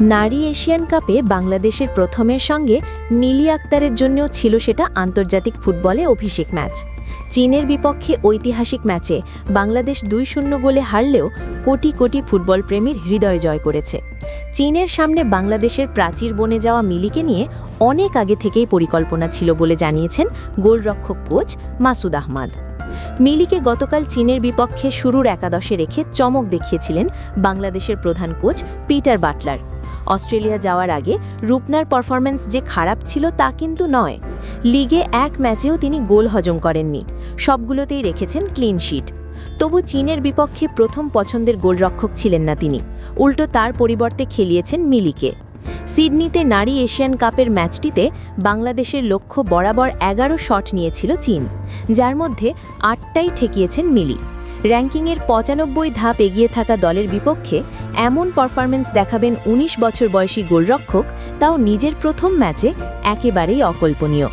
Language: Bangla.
নারী এশিয়ান কাপে বাংলাদেশের প্রথমের সঙ্গে মিলি আক্তারের জন্যও ছিল সেটা আন্তর্জাতিক ফুটবলে অভিষেক ম্যাচ। চীনের বিপক্ষে ঐতিহাসিক ম্যাচে বাংলাদেশ ২-০ গোলে হারলেও কোটি কোটি ফুটবল প্রেমীর হৃদয় জয় করেছে। চীনের সামনে বাংলাদেশের প্রাচীর বনে যাওয়া মিলিকে নিয়ে অনেক আগে থেকেই পরিকল্পনা ছিল বলে জানিয়েছেন গোলরক্ষক কোচ মাসুদ আহমাদ। মিলিকে গতকাল চীনের বিপক্ষে শুরুর একাদশে রেখে চমক দেখিয়েছিলেন বাংলাদেশের প্রধান কোচ পিটার বাটলার। অস্ট্রেলিয়া যাওয়ার আগে রূপনার পারফরম্যান্স যে খারাপ ছিল তা কিন্তু নয়। লিগে এক ম্যাচেও তিনি গোল হজম করেননি, সবগুলোতেই রেখেছেন ক্লিন শিট। তবু চীনের বিপক্ষে প্রথম পছন্দের গোলরক্ষক ছিলেন না তিনি, উল্টো তার পরিবর্তে খেলিয়েছেন মিলিকে। সিডনিতে নারী এশিয়ান কাপের ম্যাচটিতে বাংলাদেশের লক্ষ্য বরাবর ১১ শট নিয়েছিল চীন, যার মধ্যে ৮টাই ঠেকিয়েছেন মিলি। র্যাঙ্কিংয়ের ৯৫ ধাপ এগিয়ে থাকা দলের বিপক্ষে এমন পারফরম্যান্স দেখাবেন ১৯ বছর বয়সী গোলরক্ষক, তাও নিজের প্রথম ম্যাচে, একেবারেই অকল্পনীয়।